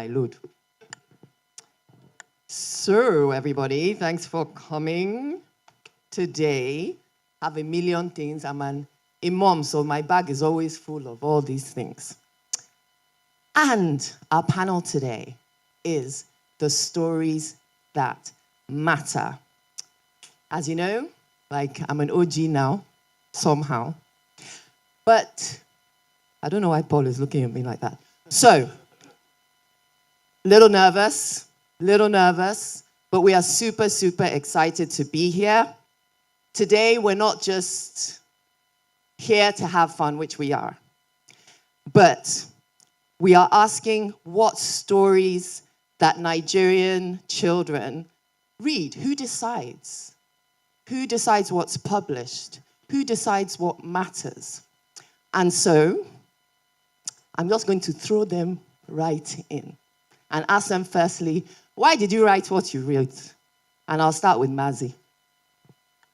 load. So, everybody, thanks for coming today. Have a million things. I'm a mom, so my bag is always full of all these things. And our panel today is the stories that matter. As you know, like I'm an OG now, somehow. But I don't know why Paul is looking at me like that. So, little nervous, but we are super, super excited to be here. Today, we're not just here to have fun, which we are, but we are asking what stories that Nigerian children read. Who decides? Who decides what's published? Who decides what matters? And so, I'm just going to throw them right in and ask them firstly, why did you write what you wrote? And I'll start with Mazzi.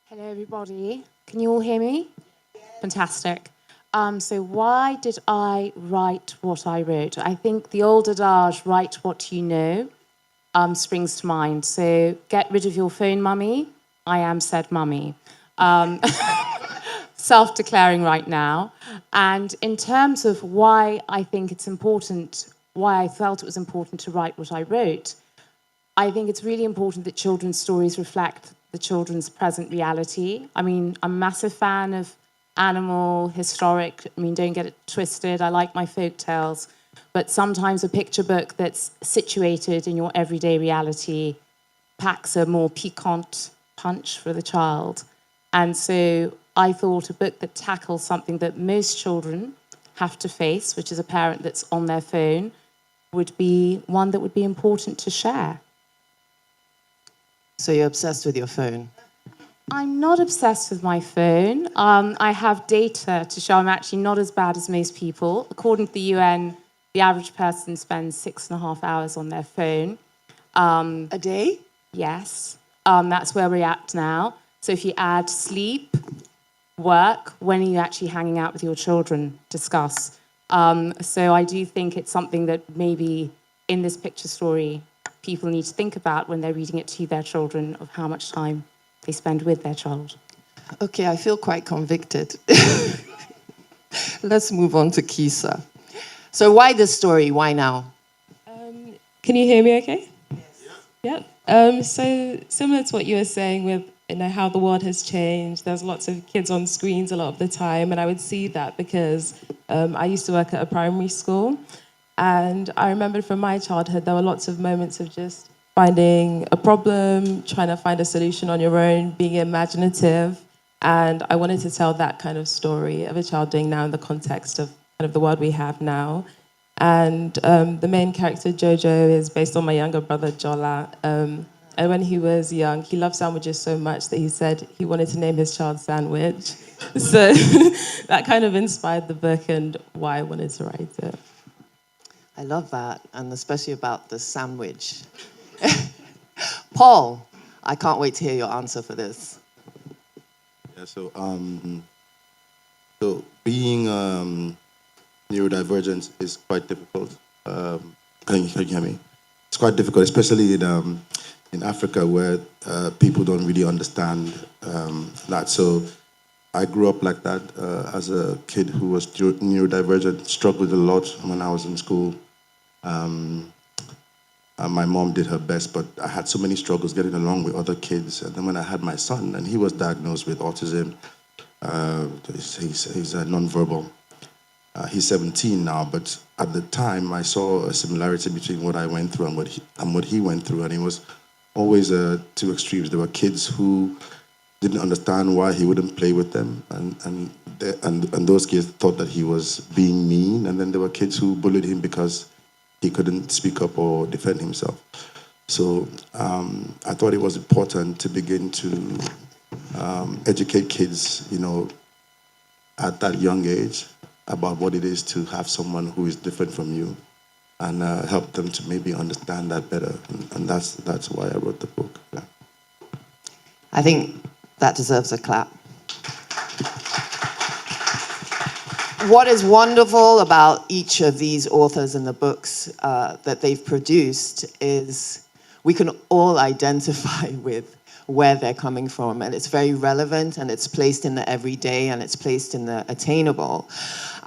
Hello, everybody. Can you all hear me? Fantastic. So why did I write what I wrote? I think the old adage, write what you know, springs to mind. So get rid of your phone, mummy. I am said mummy. Self-declaring right now. And in terms of why I think it's important, why I felt it was important to write what I wrote, I think it's really important that children's stories reflect the children's present reality. I mean, I'm a massive fan of animal, historic. I mean, don't get it twisted. I like my folk tales. But sometimes a picture book that's situated in your everyday reality packs a more piquant punch for the child. And so I thought a book that tackles something that most children have to face, which is a parent that's on their phone, would be one that would be important to share. So you're obsessed with your phone? I'm not obsessed with my phone. I have data to show I'm actually not as bad as most people. According to the UN, the average person spends 6.5 hours on their phone. A day? Yes. That's where we're at now. So if you add sleep, work, when are you actually hanging out with your children? Discuss. So I do think it's something that maybe in this picture story, people need to think about when they're reading it to their children of how much time they spend with their child. Okay, I feel quite convicted. Let's move on to Kiisa. So why this story? Why now? Can you hear me okay? Yes. Yep. So similar to what you were saying with how the world has changed, there's lots of kids on screens a lot of the time, and I would see that because I used to work at a primary school, and I remember from my childhood there were lots of moments of just finding a problem, trying to find a solution on your own, being imaginative, and I wanted to tell that kind of story of a child doing now in the context of kind of the world we have now. And the main character, Jojo, is based on my younger brother, Jola. And when he was young, he loved sandwiches so much that he said he wanted to name his child Sandwich. So that kind of inspired the book and why I wanted to write it. I love that, and especially about the sandwich. Paul, I can't wait to hear your answer for this. Yeah, so being neurodivergent is quite difficult. Can you hear me? It's quite difficult, especially in Africa, where people don't really understand that. So I grew up like that as a kid who was neurodivergent, struggled a lot when I was in school. My mom did her best, but I had so many struggles getting along with other kids. And then when I had my son, and he was diagnosed with autism, he's nonverbal. He's 17 now, but at the time I saw a similarity between what I went through and what he went through, and it was always two extremes. There were kids who didn't understand why he wouldn't play with them, and those kids thought that he was being mean, and then there were kids who bullied him because he couldn't speak up or defend himself. So I thought it was important to begin to educate kids, at that young age about what it is to have someone who is different from you, and help them to maybe understand that better. And that's why I wrote the book. Yeah. I think that deserves a clap. what is wonderful about each of these authors and the books that they've produced is we can all identify with where they're coming from, and it's very relevant, and it's placed in the everyday, and it's placed in the attainable.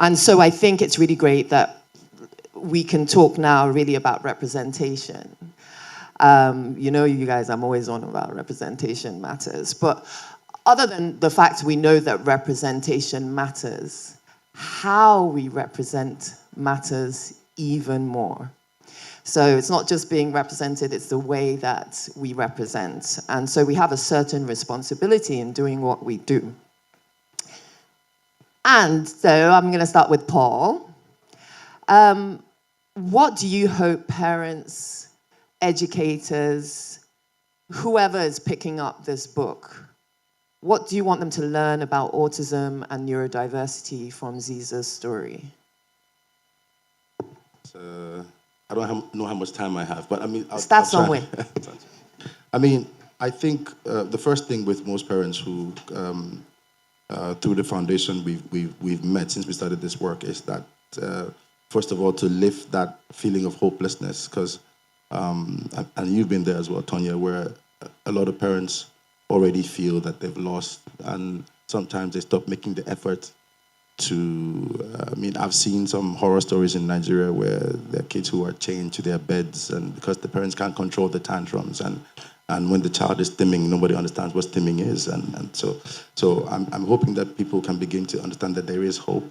And so I think it's really great that we can talk now really about representation. You know, you guys, I'm always on about representation matters, but other than the fact we know that representation matters, how we represent matters even more. So it's not just being represented, it's the way that we represent. And so we have a certain responsibility in doing what we do. And so I'm going to start with Paul. What do you hope parents, educators, whoever is picking up this book, what do you want them to learn about autism and neurodiversity from Ziza's story? I don't know how much time I have, but I mean... Start somewhere. I mean, I think the first thing with most parents who, through the foundation we've met since we started this work is that, first of all, to lift that feeling of hopelessness, because, and you've been there as well, Tonye, where a lot of parents already feel that they've lost, and sometimes they stop making the effort to, I mean, I've seen some horror stories in Nigeria where there are kids who are chained to their beds, and because the parents can't control the tantrums, and when the child is stimming, nobody understands what stimming is, and so I'm hoping that people can begin to understand that there is hope.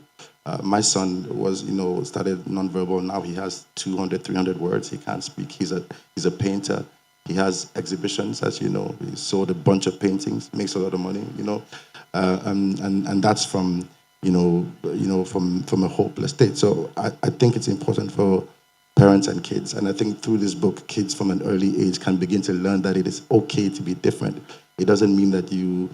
My son was, started nonverbal. Now he has 200, 300 words. He can't speak. He's a painter. He has exhibitions, as you know. He sold a bunch of paintings, makes a lot of money, and that's from from a hopeless state. So I think it's important for parents and kids, and I think through this book, kids from an early age can begin to learn that it is okay to be different. It doesn't mean that you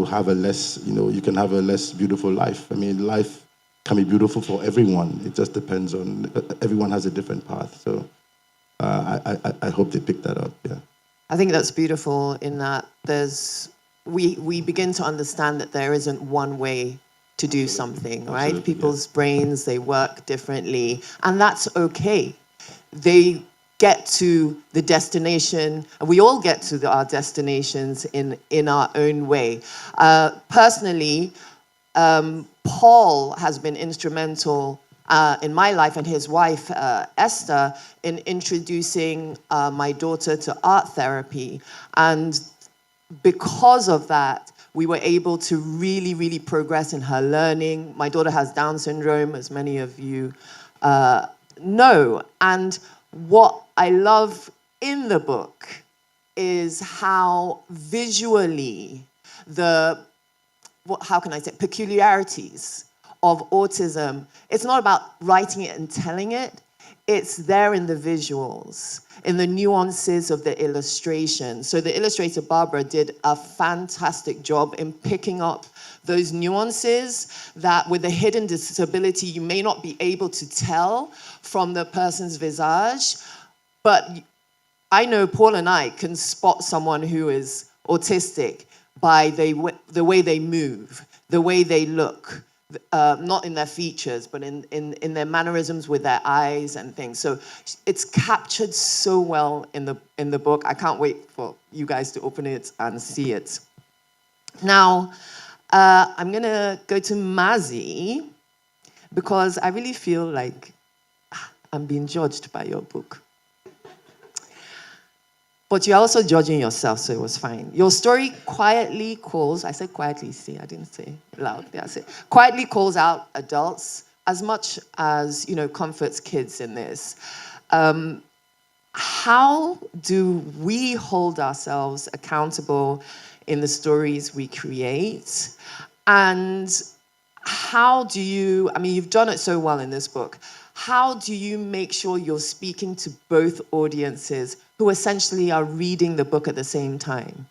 have a less, you can have a less beautiful life. I mean, life can be beautiful for everyone. It just depends on, everyone has a different path. So I hope they pick that up, yeah. I think that's beautiful in that we begin to understand that there isn't one way to do something, right? Absolutely, People's brains, they work differently, and that's okay. They get to the destination, and we all get to our destinations in our own way. Personally, Paul has been instrumental in my life, and his wife, Esther, in introducing my daughter to art therapy. And because of that, we were able to really, really progress in her learning. My daughter has Down syndrome, as many of you know. And what I love in the book is how visually peculiarities of autism, it's not about writing it and telling it, it's there in the visuals, in the nuances of the illustration. So the illustrator, Barbara, did a fantastic job in picking up those nuances that with a hidden disability, you may not be able to tell from the person's visage. But I know Paul and I can spot someone who is autistic by the way they move, the way they look, not in their features, but in their mannerisms with their eyes and things. So it's captured so well in the book. I can't wait for you guys to open it and see it. Now, I'm gonna go to Mazzi because I really feel like I'm being judged by your book. But you're also judging yourself, so it was fine. Your story quietly calls, I said quietly, see, I didn't say loud, yeah, I said, quietly calls out adults as much as, comforts kids in this. How do we hold ourselves accountable in the stories we create? And how do you, you've done it so well in this book, how do you make sure you're speaking to both audiences who essentially are reading the book at the same time?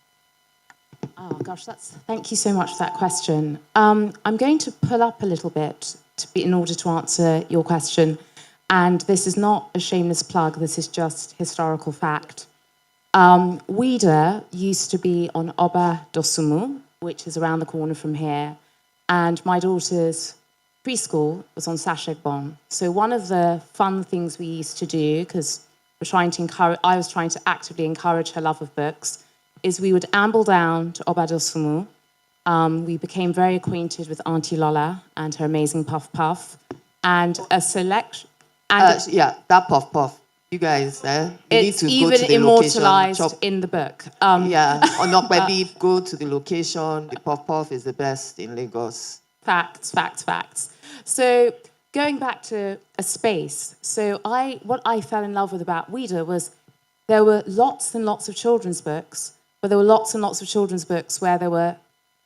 Oh gosh, thank you so much for that question. I'm going to pull up a little bit in order to answer your question. And this is not a shameless plug, this is just historical fact. Ouida used to be on Oba Dosumu, which is around the corner from here. and my daughter's preschool was on Sacheg-Bon. So one of the fun things we used to do, because I was trying to actively encourage her love of books, is we would amble down to Obadosumu. We became very acquainted with Auntie Lola and her amazing Puff Puff, and a selection. Yeah, that Puff Puff. You guys, you need It's to go even to the immortalized location. in the book. Yeah, on Okwebi, go to the location. The Puff Puff is the best in Lagos. Facts, facts, facts. So going back to a space, so what I fell in love with about Ouida was there were lots and lots of children's books, but there were lots and lots of children's books where there were,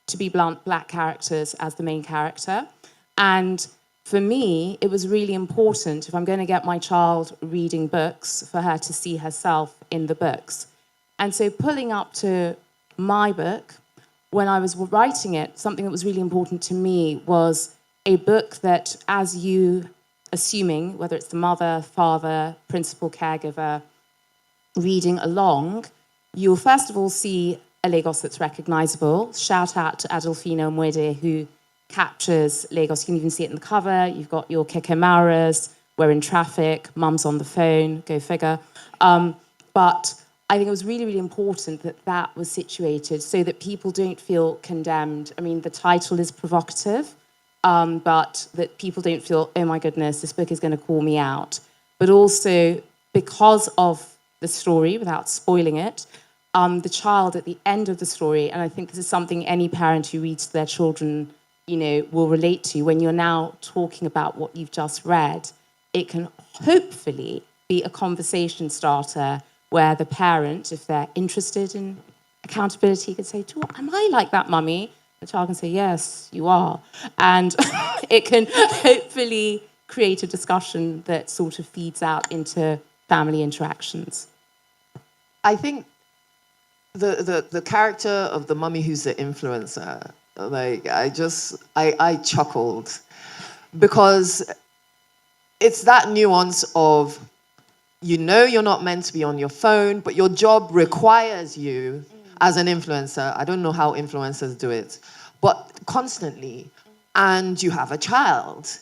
to be blunt, black characters as the main character. And for me, it was really important, if I'm going to get my child reading books, for her to see herself in the books. And so pulling up to my book, when I was writing it, something that was really important to me was a book that, as you, assuming, whether it's the mother, father, principal caregiver, reading along, you'll first of all see a Lagos that's recognisable. Shout out to Adolfino Mwede, who captures Lagos. You can even see it in the cover. You've got your Keke Mauras, we're in traffic, mum's on the phone, go figure. But I think it was really, really important that that was situated so that people don't feel condemned. I mean, the title is provocative, but that people don't feel, oh my goodness, this book is going to call me out. But also, because of the story, without spoiling it, the child at the end of the story, and I think this is something any parent who reads to their children, will relate to. When you're now talking about what you've just read, it can hopefully be a conversation starter where the parent, if they're interested in accountability, could say, am I like that, mummy? The child can say, yes, you are. And it can hopefully create a discussion that sort of feeds out into family interactions. I think the character of the mummy who's the influencer, like I chuckled because it's that nuance of, you're not meant to be on your phone, but your job requires you as an influencer. I don't know how influencers do it, but constantly, and you have a child.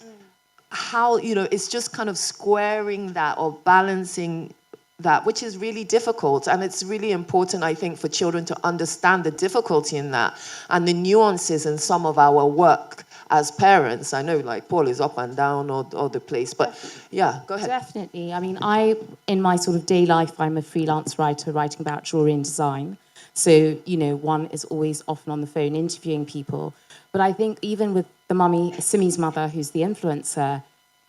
How, it's just kind of squaring that or balancing that, which is really difficult. And it's really important, I think, for children to understand the difficulty in that and the nuances in some of our work as parents. I know, like, Paul is up and down all the place, but yeah, go ahead. Definitely. I mean, in my sort of day life, I'm a freelance writer writing about jewelry and design. So, one is always often on the phone interviewing people. But I think even with the mummy, Simi's mother, who's the influencer,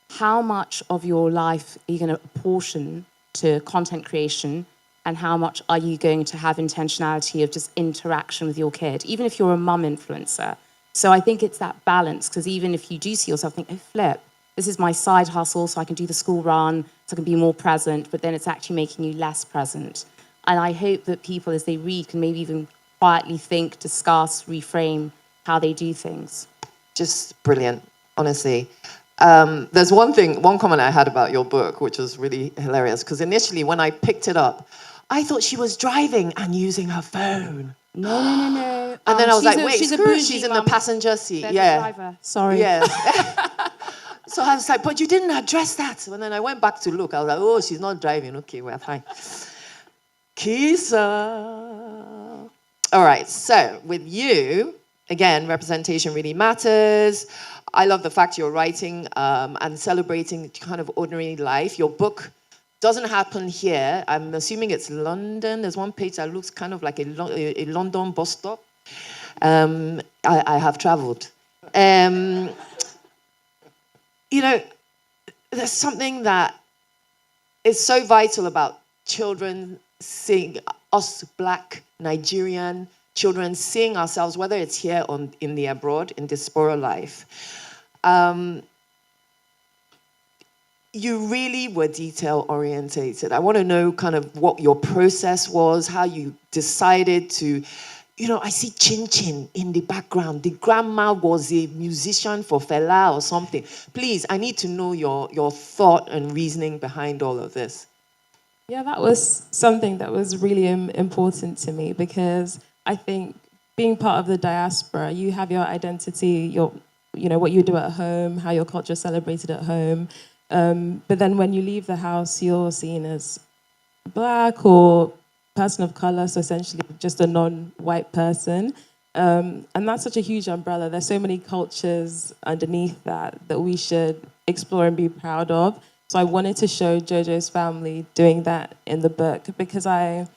how much of your life are you going to apportion to content creation, and how much are you going to have intentionality of just interaction with your kid, even if you're a mum influencer? So I think it's that balance, because even if you do see yourself think, oh, flip, this is my side hustle, so I can do the school run, so I can be more present, but then it's actually making you less present. And I hope that people, as they read, can maybe even quietly think, discuss, reframe how they do things. Just brilliant, honestly. There's one comment I had about your book, which was really hilarious, because initially when I picked it up, I thought she was driving and using her phone. No. And then I was like, wait, she's she's in the passenger seat. There's Yeah. a driver. Sorry. Yeah. So I was like, but you didn't address that. And then I went back to look. I was like, oh, she's not driving. Okay, we're fine. Kiisa. All right, so with you, again, representation really matters. I love the fact you're writing and celebrating kind of ordinary life. Your book doesn't happen here. I'm assuming it's London. There's one page that looks kind of like a London bus stop. I have traveled. There's something that is so vital about children seeing us Black Nigerian children seeing ourselves, whether it's here or in the abroad, in diaspora life. You really were detail orientated. I want to know kind of what your process was, how you decided to, I see Chin Chin in the background. The grandma was a musician for Fela or something. Please, I need to know your thought and reasoning behind all of this. Yeah, that was something that was really important to me, because I think being part of the diaspora, you have your identity, what you do at home, how your culture is celebrated at home. But then when you leave the house, you're seen as Black or person of color, so essentially just a non-white person. And that's such a huge umbrella. There's so many cultures underneath that we should explore and be proud of. So I wanted to show Jojo's family doing that in the book because I've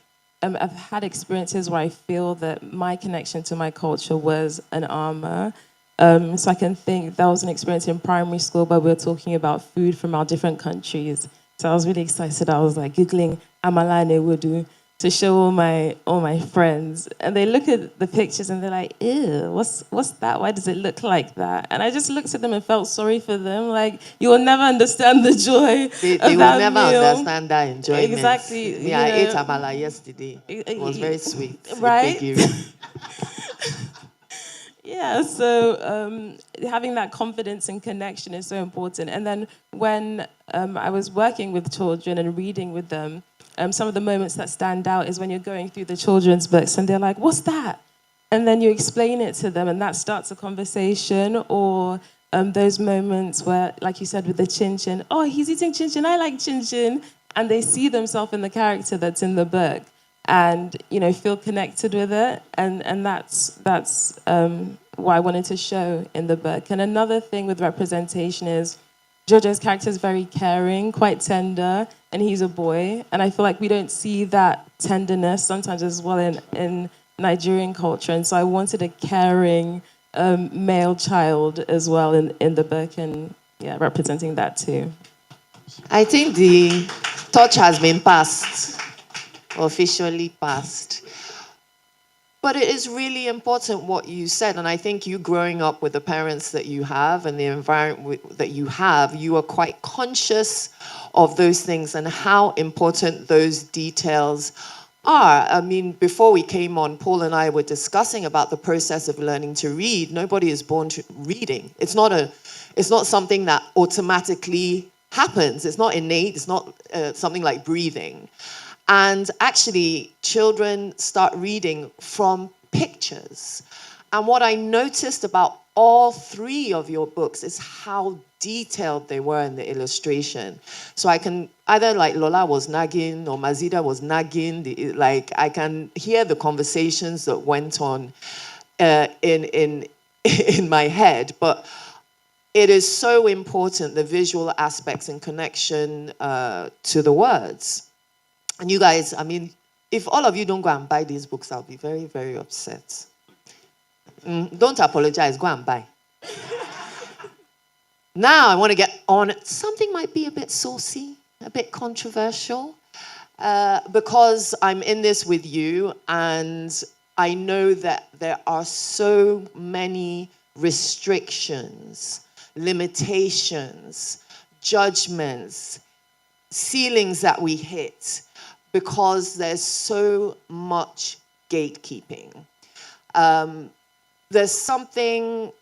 had experiences where I feel that my connection to my culture was an armor. So I can think there was an experience in primary school where we were talking about food from our different countries. So I was really excited. I was like Googling Amala and Ewedu to show all my friends, and they look at the pictures and they're like, "Ew, what's that? Why does it look like that?" And I just looked at them and felt sorry for them. Like, you will never understand the joy They of will that never meal. understand that enjoyment. Exactly. Yeah, I ate amala yesterday. It was very sweet. Right? Ipegiri. Yeah, so having that confidence and connection is so important. And then when I was working with children and reading with them, some of the moments that stand out is when you're going through the children's books and they're like, "What's that?" And then you explain it to them and that starts a conversation. Or those moments where, like you said with the chin chin, "Oh, he's eating chin chin, I like chin chin." And they see themselves in the character that's in the book and feel connected with it, and that's what I wanted to show in the book. And another thing with representation is Jojo's character is very caring, quite tender, and he's a boy, and I feel like we don't see that tenderness sometimes as well in Nigerian culture, and so I wanted a caring male child as well in the book, and yeah, representing that too. I think the torch has been passed, officially passed. But it is really important what you said, and I think you growing up with the parents that you have and the environment that you have, you are quite conscious of those things and how important those details are. I mean, before we came on, Paul and I were discussing about the process of learning to read. Nobody is born to reading. It's not something that automatically happens. It's not innate. It's not something like breathing. And actually, children start reading from pictures. And what I noticed about all three of your books is how detailed they were in the illustration. So I can either like Lola was nagging or Mazida was nagging. I can hear the conversations that went on in my head. But it is so important, the visual aspects and connection to the words. And you guys, I mean, if all of you don't go and buy these books, I'll be very, very upset. Don't apologize, go and buy. Now I want to get on. Something might be a bit saucy, a bit controversial, because I'm in this with you, and I know that there are so many restrictions, limitations, judgments, ceilings that we hit, because there's so much gatekeeping. There's something,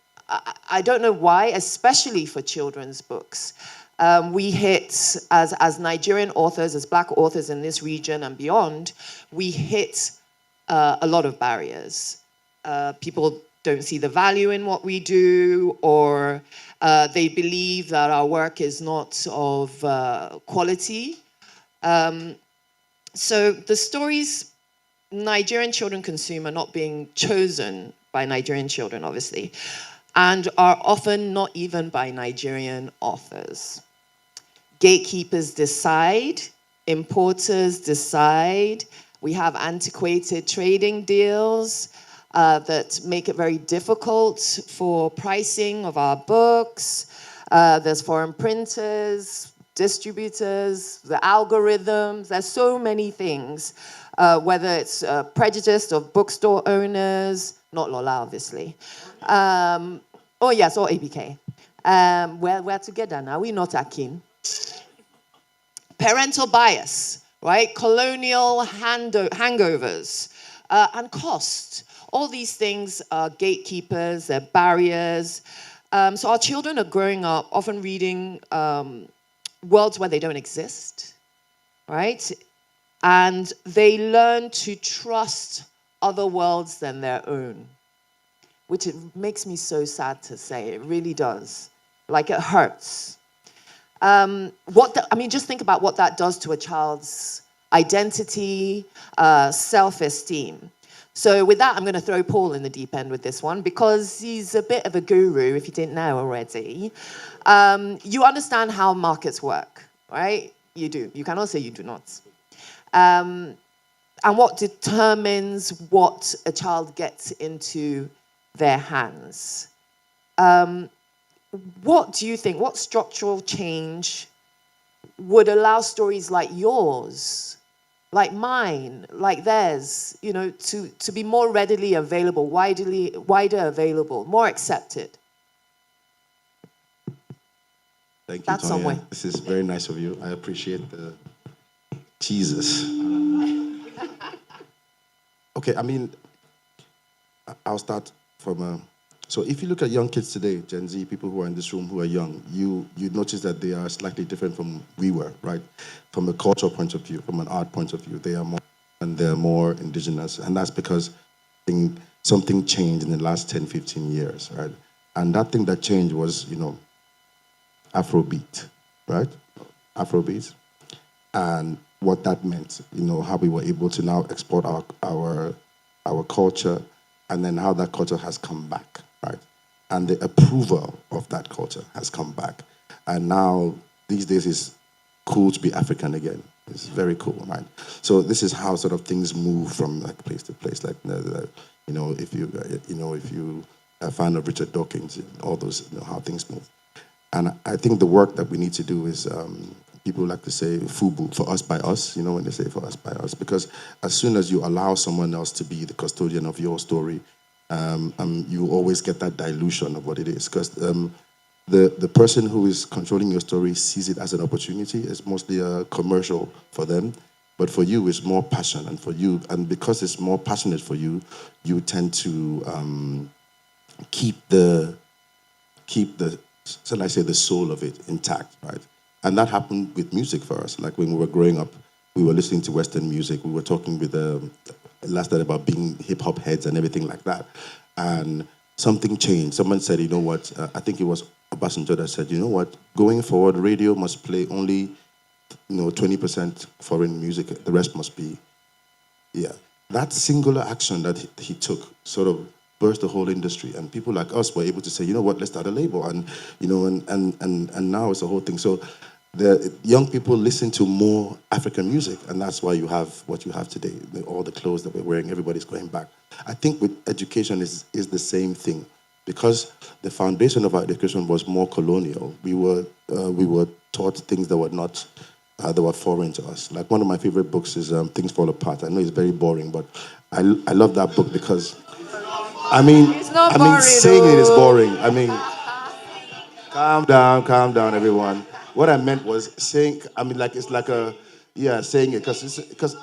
I don't know why, especially for children's books, we hit, as Nigerian authors, as Black authors in this region and beyond, we hit a lot of barriers. People don't see the value in what we do, or they believe that our work is not of quality. So the stories Nigerian children consume are not being chosen by Nigerian children, obviously, and are often not even by Nigerian authors. Gatekeepers decide, importers decide. We have antiquated trading deals that make it very difficult for pricing of our books. There's foreign printers, distributors, the algorithms. There's so many things, whether it's prejudice of bookstore owners, not Lola, obviously. Oh, yes, or ABK. We're together now. We're not akin. Parental bias, right? Colonial hangovers and cost. All these things are gatekeepers, they're barriers. So our children are growing up often reading worlds where they don't exist, right? And they learn to trust other worlds than their own, which it makes me so sad to say. It really does. Like, it hurts. Just think about what that does to a child's identity, self-esteem. So with that, I'm going to throw Paul in the deep end with this one because he's a bit of a guru, if you didn't know already. You understand how markets work, right? You do. You cannot say you do not. And what determines what a child gets into their hands. What do you think, what structural change would allow stories like yours, like mine, like theirs, to be more readily available, wider available, more accepted? Thank you, That's Tonye. somewhere. This is very nice of you. I appreciate the Jesus. Okay, I'll start from so if you look at young kids today, Gen Z, people who are in this room who are young, you notice that they are slightly different from we were, right? From a cultural point of view, from an art point of view, they are more, and they're more indigenous. And that's because something changed in the last 10, 15 years, right? And that thing that changed was, Afrobeat, right? Afrobeat. And what that meant, how we were able to now export our culture, and then how that culture has come back, right? And the approval of that culture has come back. And now, these days, it's cool to be African again. It's very cool, right? So this is how sort of things move from like place to place. Like, if you are a fan of Richard Dawkins, all those, how things move. And I think the work that we need to do is, people like to say FUBU, for us by us, when they say for us by us, because as soon as you allow someone else to be the custodian of your story, you always get that dilution of what it is. Because the person who is controlling your story sees it as an opportunity. It's mostly a commercial for them. But for you, it's more passion. And for you, and because it's more passionate for you, you tend to keep the shall I say, the soul of it intact, right? And that happened with music for us. Like when we were growing up, we were listening to Western music. We were talking with last night about being hip-hop heads and everything like that. And something changed. Someone said, you know what, I think it was Obasanjo that said, you know what, going forward, radio must play only 20% foreign music. The rest must be, That singular action that he took sort of burst the whole industry, and people like us were able to say, you know what, let's start a label, and and now it's a whole thing. So the young people listen to more African music, and that's why you have what you have today. All the clothes that we're wearing, everybody's going back. I think with education is the same thing, because the foundation of our education was more colonial. We were taught things that were not that were foreign to us. Like one of my favorite books is Things Fall Apart. I know it's very boring, but I love that book because It's not boring, saying it is boring. Calm down, everyone. What I meant was saying. It's like saying it because.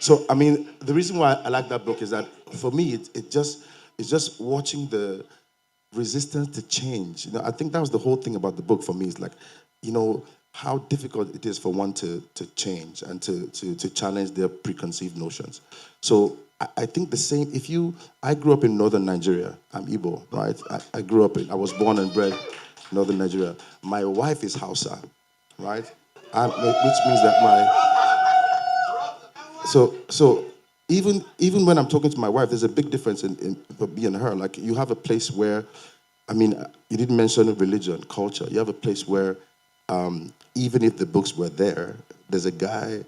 So the reason why I like that book is that for me, it's just watching the resistance to change. I think that was the whole thing about the book for me. It's like, how difficult it is for one to change and to challenge their preconceived notions. So I think the same, I grew up in northern Nigeria. I'm Igbo, right? I was born and bred in northern Nigeria. My wife is Hausa, right? Which means that so even when I'm talking to my wife, there's a big difference in me and her. Like, you have a place where, you didn't mention religion, culture. You have a place where, even if the books were there, there's a guy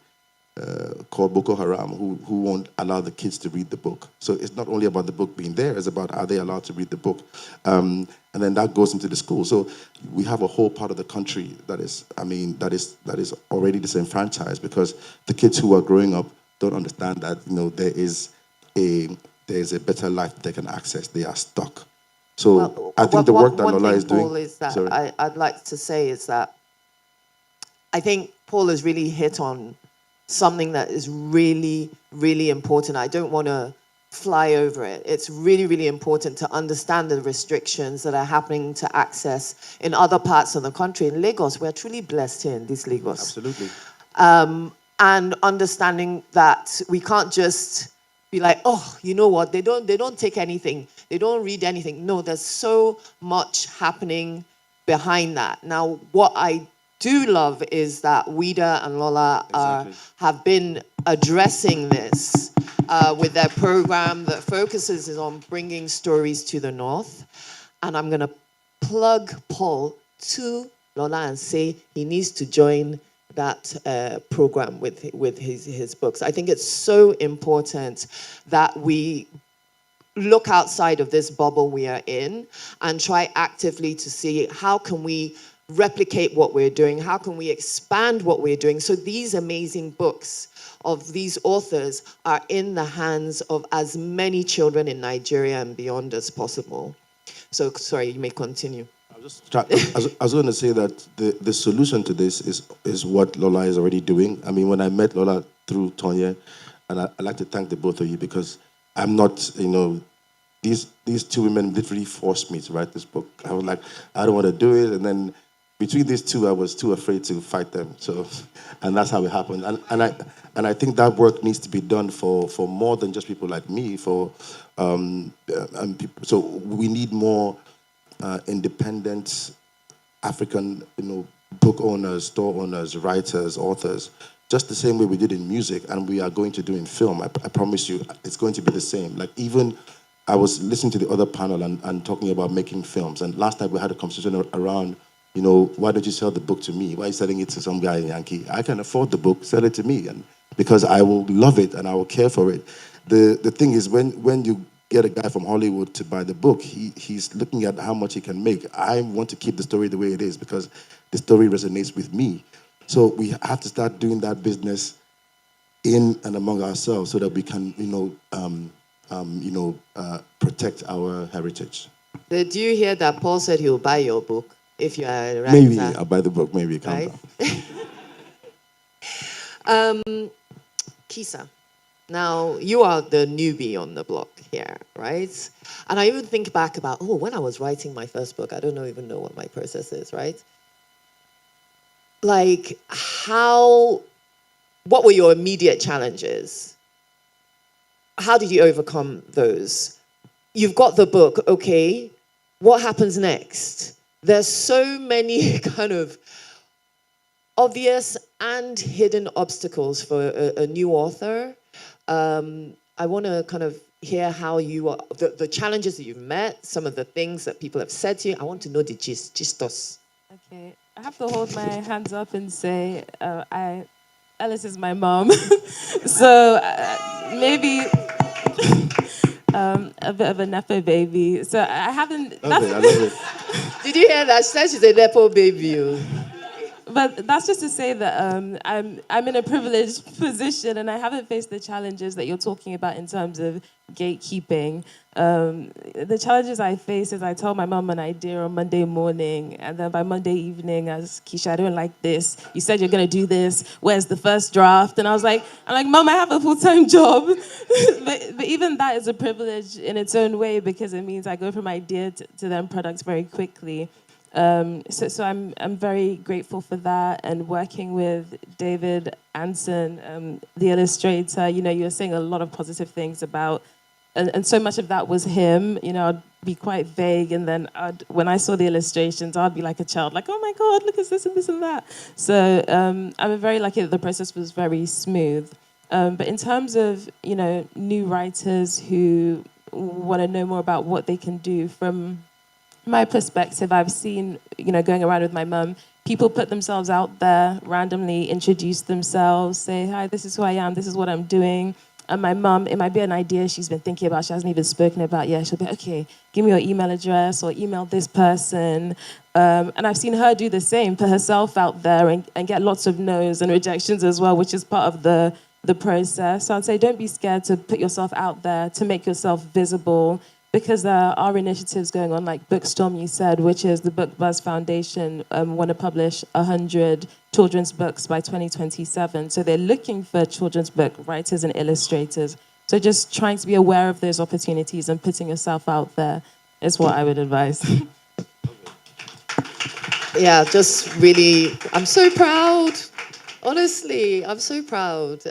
called Boko Haram who won't allow the kids to read the book. So it's not only about the book being there, it's about are they allowed to read the book. And then that goes into the school. So we have a whole part of the country that is already disenfranchised, because the kids who are growing up don't understand that there's a better life that they can access. They are stuck. So I think the work that Lola is doing. Paul, is that I'd like to say is that I think Paul has really hit on something that is really, really important. I don't want to fly over it. It's really, really important to understand the restrictions that are happening to access in other parts of the country. In Lagos, we're truly blessed here in this Lagos. Absolutely. and understanding that we can't just be like, oh, you know what, they don't take anything, they don't read anything. No, there's so much happening behind that. Now, what I do love is that Wida and Lola have been addressing this with their program that focuses on bringing stories to the North. And I'm going to plug Paul to Lola and say he needs to join that program with his books. I think it's so important that we look outside of this bubble we are in and try actively to see how can we replicate what we're doing, how can we expand what we're doing, so these amazing books of these authors are in the hands of as many children in Nigeria and beyond as possible. So, sorry, you may continue. I was going to say that the solution to this is what Lola is already doing. I mean, when I met Lola through Tonye, and I'd like to thank the both of you, because I'm not, these two women literally forced me to write this book. I was like, I don't want to do it. And then between these two, I was too afraid to fight them. So, and that's how it happened. And I think that work needs to be done for more than just people like me. And people, so we need more independent African, book owners, store owners, writers, authors, just the same way we did in music, and we are going to do in film. I promise you, it's going to be the same. Like, even I was listening to the other panel and talking about making films, and last night we had a conversation around, why don't you sell the book to me? Why are you selling it to some guy in Yankee? I can afford the book, sell it to me, and because I will love it and I will care for it. The thing is, when you get a guy from Hollywood to buy the book, he's looking at how much he can make. I want to keep the story the way it is because the story resonates with me. So we have to start doing that business in and among ourselves so that we can, protect our heritage. Did you hear that Paul said he'll buy your book if you are a writer? Maybe I'll buy the book. Maybe calm down. Kiisa, now you are the newbie on the block here, right? And I even think back about, when I was writing my first book, I don't even know what my process is, right? Like, what were your immediate challenges? How did you overcome those? You've got the book, okay, what happens next? There's so many kind of obvious and hidden obstacles for a new author. I want to kind of hear how you are, the challenges that you've met, some of the things that people have said to you. I want to know the gist us. Okay, I have to hold my hands up and say, Alice is my mom. So maybe a bit of a Nepo baby. So I haven't... I love it. Did you hear that? She said she's a Nepo baby. But that's just to say that I'm in a privileged position and I haven't faced the challenges that you're talking about in terms of gatekeeping. The challenges I face is I tell my mom an idea on Monday morning, and then by Monday evening, as Keisha, I don't like this. You said you're going to do this. Where's the first draft? And I'm like, Mom, I have a full-time job. but even that is a privilege in its own way because it means I go from idea to then product very quickly. So I'm very grateful for that, and working with David Anson, the illustrator. You were saying a lot of positive things about, and so much of that was him. I'd be quite vague, and then when I saw the illustrations, I'd be like a child, like, oh my God, look at this and this and that. So I'm very lucky that the process was very smooth. But in terms of new writers who want to know more about what they can do, from my perspective, I've seen, going around with my mum, people put themselves out there, randomly introduce themselves, say, hi, this is who I am, this is what I'm doing. And my mum, it might be an idea she's been thinking about, she hasn't even spoken about yet. She'll be, okay, give me your email address or email this person. And I've seen her do the same, put herself out there and get lots of no's and rejections as well, which is part of the process. So I'd say don't be scared to put yourself out there, to make yourself visible, because there are initiatives going on, like Bookstorm, you said, which is the Book Buzz Foundation want to publish 100 children's books by 2027. So they're looking for children's book writers and illustrators. So just trying to be aware of those opportunities and putting yourself out there is what I would advise. Yeah, just really, I'm so proud Honestly, I'm so proud.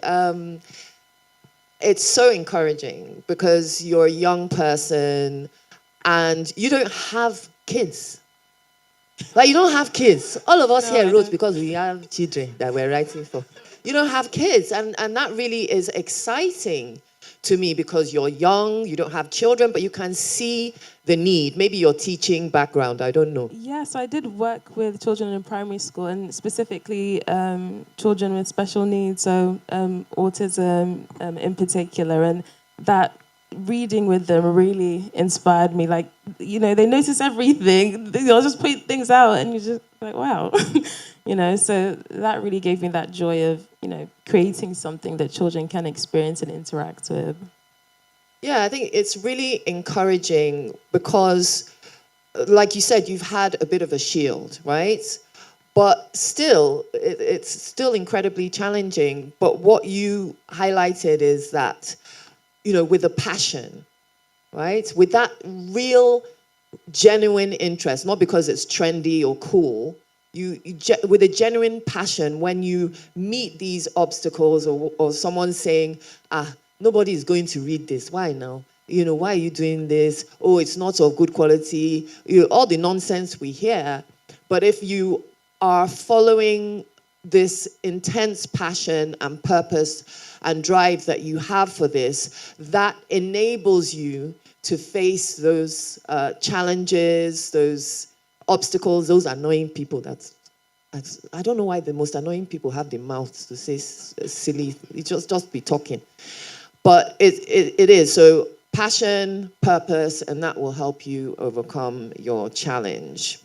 It's so encouraging because you're a young person and you don't have kids. Like, you don't have kids. All of us No, here I wrote don't. because we have children that we're writing for. You don't have kids. And that really is exciting to me because you're young, you don't have children, but you can see the need. Maybe your teaching background, I don't know. Yes, I did work with children in primary school, and specifically children with special needs, so autism in particular, and that reading with them really inspired me. Like, they notice everything. They'll just point things out, and you're just like, wow. So that really gave me that joy of, creating something that children can experience and interact with. Yeah, I think it's really encouraging because, like you said, you've had a bit of a shield, right? But still, it's still incredibly challenging. But what you highlighted is that, with a passion, right? With that real, genuine interest, not because it's trendy or cool. With a genuine passion, when you meet these obstacles or someone saying, nobody is going to read this. Why now? Why are you doing this? Oh, it's not of good quality. All the nonsense we hear. But if you are following this intense passion and purpose and drive that you have for this, that enables you to face those challenges, those obstacles, those annoying people. I don't know why the most annoying people have the mouths to say silly. Just be talking. But it is so passion, purpose, and that will help you overcome your challenge.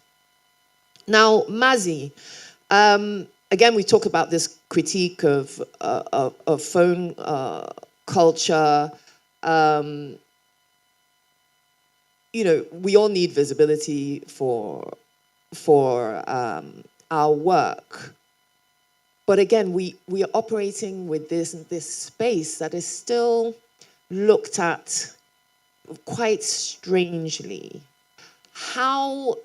Now, Mazzi, again, we talk about this critique of phone culture. We all need visibility for our work. But again, we are operating with this space that is still looked at quite strangely. How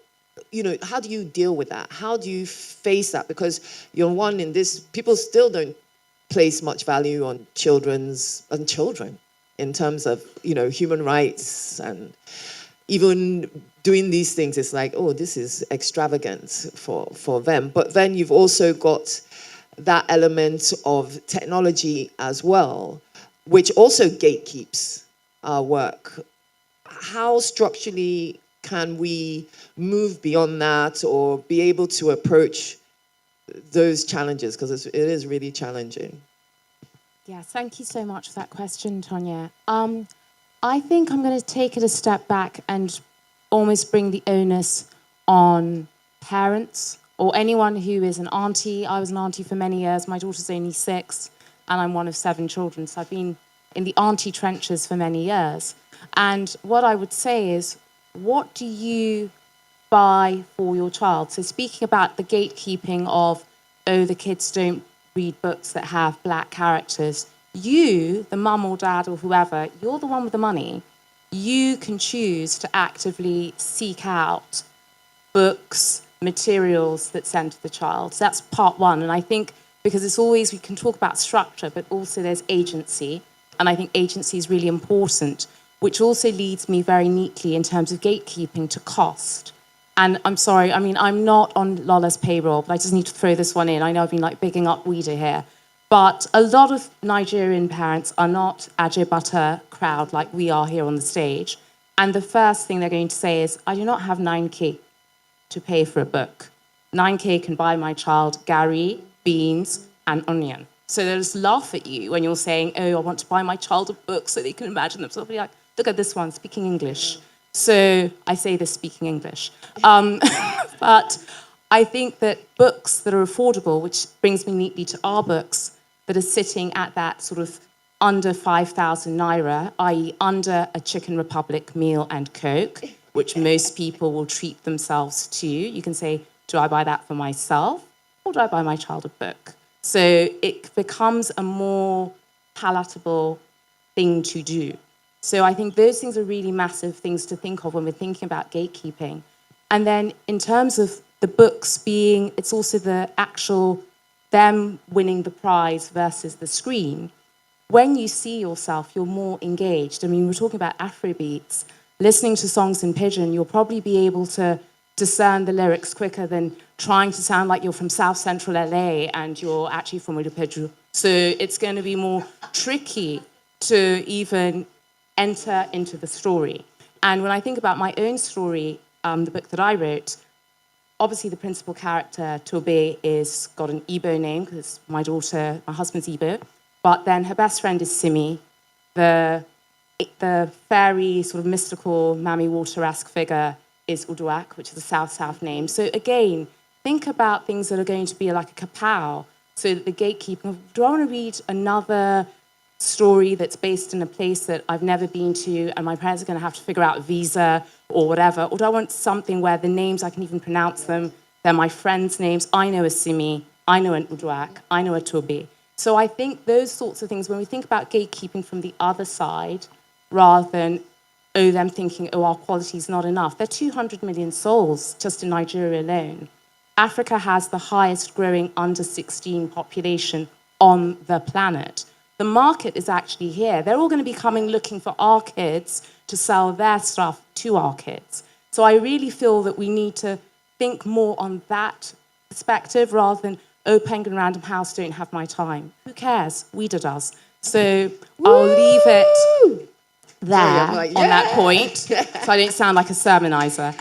do you deal with that? How do you face that? Because you're one in this, people still don't place much value on children in terms of, human rights, and even doing these things, it's like, oh, this is extravagant for them. But then you've also got that element of technology as well, which also gatekeeps our work. How structurally can we move beyond that or be able to approach those challenges? Because it is really challenging. Yeah, thank you so much for that question, Tonye. I think I'm going to take it a step back and almost bring the onus on parents or anyone who is an auntie. I was an auntie for many years. My daughter's only 6, and I'm one of 7 children. So I've been in the auntie trenches for many years. And what I would say is, what do you buy for your child? So speaking about the gatekeeping of, oh, the kids don't read books that have black characters, you, the mum or dad or whoever, you're the one with the money. You can choose to actively seek out books, materials that center the child. So that's part one. And I think because it's always, we can talk about structure, but also there's agency. And I think agency is really important, which also leads me very neatly in terms of gatekeeping to cost. And I'm sorry, I'm not on Lola's payroll, but I just need to throw this one in. I know I've been bigging up Ouida here. But a lot of Nigerian parents are not Ajay Butter crowd like we are here on the stage. And the first thing they're going to say is, I do not have 9K to pay for a book. 9K can buy my child gari, beans, and onion. So they'll just laugh at you when you're saying, oh, I want to buy my child a book so they can imagine themselves. Be like, look at this one, speaking English. So I say this speaking English. But I think that books that are affordable, which brings me neatly to our books, that are sitting at that sort of under 5,000 naira, i.e. under a Chicken Republic meal and Coke, which most people will treat themselves to. You can say, do I buy that for myself or do I buy my child a book? So it becomes a more palatable thing to do. So I think those things are really massive things to think of when we're thinking about gatekeeping. And then in terms of the books being, it's also the actual them winning the prize versus the screen, when you see yourself, you're more engaged. I mean, we're talking about Afrobeats. Listening to songs in Pidgin, you'll probably be able to discern the lyrics quicker than trying to sound like you're from South Central LA and you're actually from Winnipeg. So it's going to be more tricky to even enter into the story. And when I think about my own story, the book that I wrote, obviously the principal character, Tobe, is got an Igbo name because my husband's Igbo, but then her best friend is Simi, the fairy, sort of mystical, Mami Water-esque figure is Uduak, which is a South-South name. So again, think about things that are going to be like a kapow, so that the gatekeeper, do I want to read another story that's based in a place that I've never been to and my parents are going to have to figure out a visa or whatever, or do I want something where the names, I can even pronounce them, they're my friends' names, I know a Simi, I know an Uduak, I know a Tobi. So I think those sorts of things, when we think about gatekeeping from the other side, rather than, them thinking, our quality is not enough. There are 200 million souls just in Nigeria alone. Africa has the highest growing under 16 population on the planet. The market is actually here. They're all going to be coming looking for our kids to sell their stuff to our kids. So I really feel that we need to think more on that perspective rather than, Penguin Random House don't have my time. Who cares? Weeda does. So I'll leave it there on that point, so I don't sound like a sermonizer.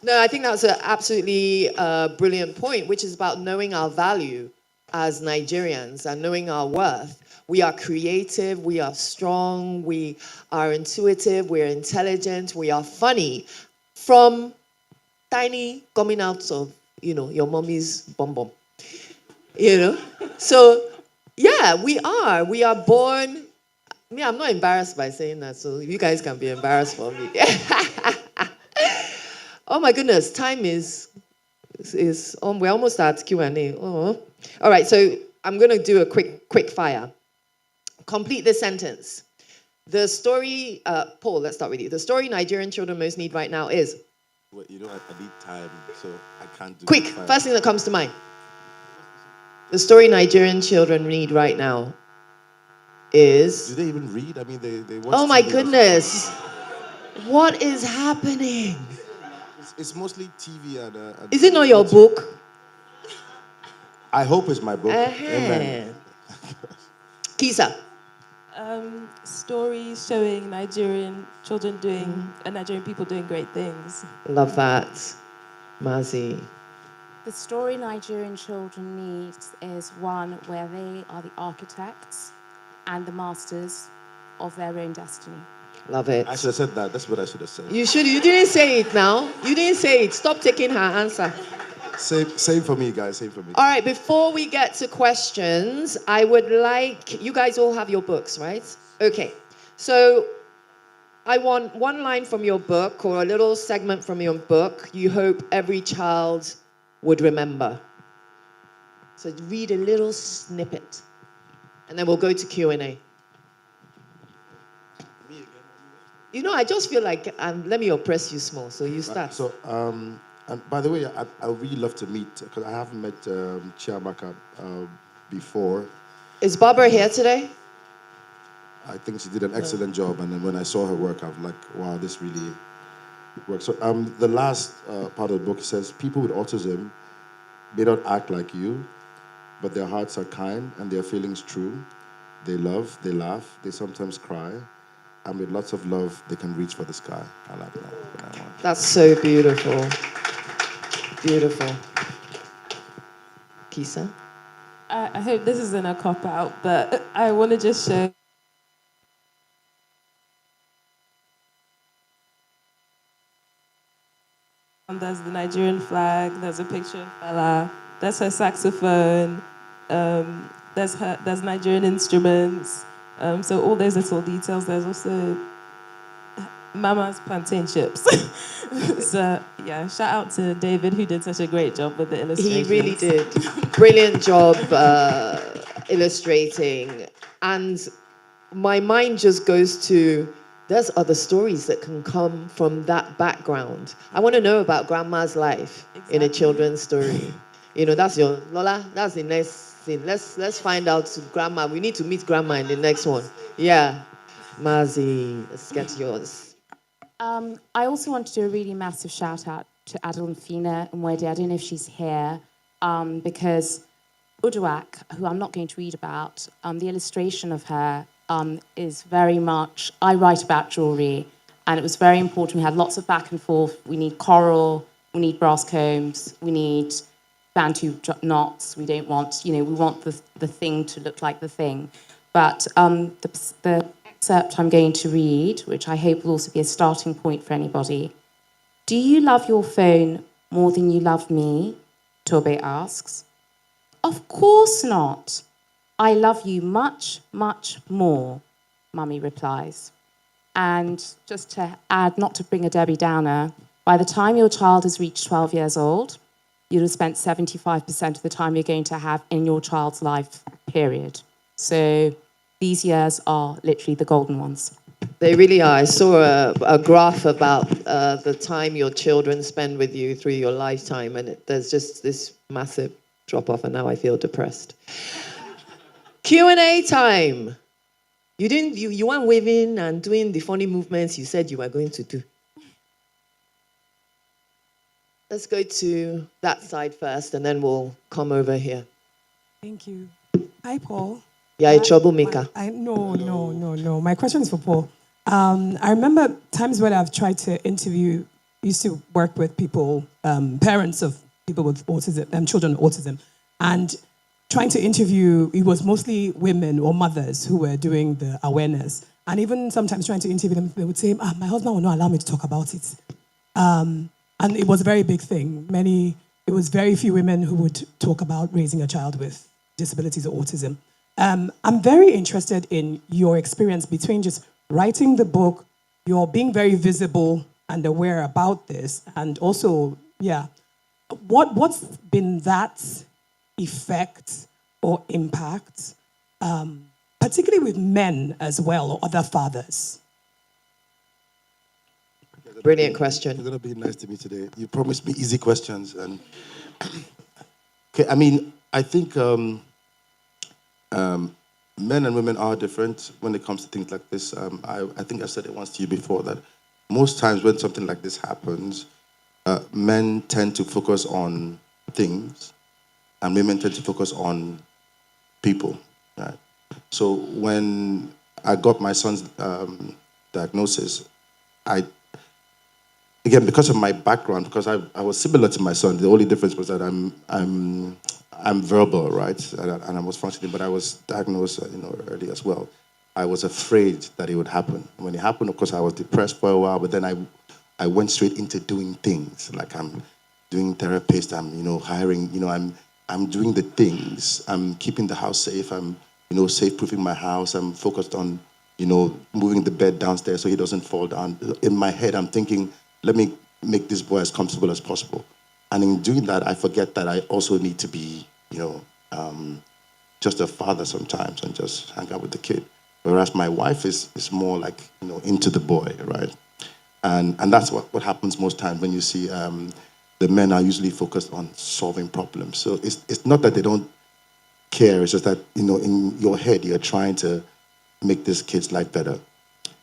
No, I think that's an absolutely brilliant point, which is about knowing our value as Nigerians and knowing our worth. We are creative, we are strong, we are intuitive, we're intelligent, we are funny. From tiny coming out of, your mommy's bum bum. So, yeah, we are born. I'm not embarrassed by saying that, so you guys can be embarrassed for me. Oh my goodness, time is we're almost at Q&A. Oh. All right, so I'm going to do a quick fire. Complete this sentence. The story, Paul, let's start with you. The story Nigerian children most need right now is? Well, I need time, so I can't do quick, first thing that comes to mind. The story Nigerian children need right now is? Do they even read? I mean, they watch Oh my TV. Goodness. What is happening? It's mostly TV and is it not your book? I hope it's my book. Amen. Kiisa. Stories showing Nigerian children Nigerian people doing great things. Love that. Mazzi. The story Nigerian children need is one where they are the architects and the masters of their own destiny. Love it. I should have said that. That's what I should have said. You didn't say it now. You didn't say it. Stop taking her answer. Same for me, guys. Same for me. All right, before we get to questions, I would like, you guys all have your books, right? Okay. So I want one line from your book or a little segment from your book you hope every child would remember. So read a little snippet, and then we'll go to Q&A. I just feel like let me oppress you small, so you start. And by the way, I would really love to meet, because I haven't met Chiamaka before. Is Barbara here today? I think she did an excellent job, and then when I saw her work, I was like, wow, this really works. So the last part of the book says, people with autism may not act like you, but their hearts are kind and their feelings true. They love, they laugh, they sometimes cry, and with lots of love, they can reach for the sky. I like that. That's so beautiful. Beautiful. Kiisa? I hope this isn't a cop-out, but I want to just show there's the Nigerian flag, there's a picture of Fela, there's her saxophone, there's Nigerian instruments, so all those little details. There's also Mama's plantain chips. So yeah, shout out to David who did such a great job with the illustrations. He really did. Brilliant job illustrating. And my mind just goes to, there's other stories that can come from that background. I want to know about grandma's life in a children's story. That's your Lola. That's the next thing. Let's find out grandma. We need to meet grandma in the next one. Yeah, Mazzi, let's get yours. I also want to do a really massive shout out to Adolfina Mwede. I don't know if she's here, because Uduak, who I'm not going to read about, the illustration of her is very much, I write about jewellery, and it was very important. We had lots of back and forth. We need coral, we need brass combs, we need bantu knots. We don't want, we want the thing to look like the thing. But the excerpt I'm going to read, which I hope will also be a starting point for anybody. Do you love your phone more than you love me? Tobe asks. Of course not. I love you much, much more, Mummy replies. And just to add, not to bring a Debbie Downer, by the time your child has reached 12 years old, you'll have spent 75% of the time you're going to have in your child's life, period. So these years are literally the golden ones. They really are. I saw a graph about the time your children spend with you through your lifetime, and there's just this massive drop off, and now I feel depressed. Q&A time. You weren't waving and doing the funny movements you said you were going to do. Let's go to that side first, and then we'll come over here. Thank you. Hi, Paul. Yeah, a troublemaker. No. My question is for Paul. I remember times when I've tried to interview, used to work with people, parents of people with autism, children with autism, and trying to interview, it was mostly women or mothers who were doing the awareness. And even sometimes trying to interview them, they would say, my husband will not allow me to talk about it. And it was a very big thing. It was very few women who would talk about raising a child with disabilities or autism. I'm very interested in your experience between just writing the book, you're being very visible and aware about this, and also, what's been that effect or impact, particularly with men as well, or other fathers? Brilliant question. You're going to be nice to me today. You promised me easy questions. And okay, I think men and women are different when it comes to things like this. I think I said it once to you before that most times when something like this happens, men tend to focus on things and women tend to focus on people. Right? So when I got my son's diagnosis, again, because of my background, because I was similar to my son, the only difference was that I'm verbal, right? And I was functioning, but I was diagnosed, early as well. I was afraid that it would happen. When it happened, of course, I was depressed for a while, but then I went straight into doing things. Like I'm doing therapists, I'm, hiring, I'm doing the things. I'm keeping the house safe. I'm, safe-proofing my house. I'm focused on, moving the bed downstairs so he doesn't fall down. In my head, I'm thinking, let me make this boy as comfortable as possible. And in doing that, I forget that I also need to be, just a father sometimes and just hang out with the kid. Whereas my wife is more like, into the boy, right? And that's what happens most times when you see the men are usually focused on solving problems. So it's not that they don't care, it's just that, in your head, you're trying to make this kid's life better.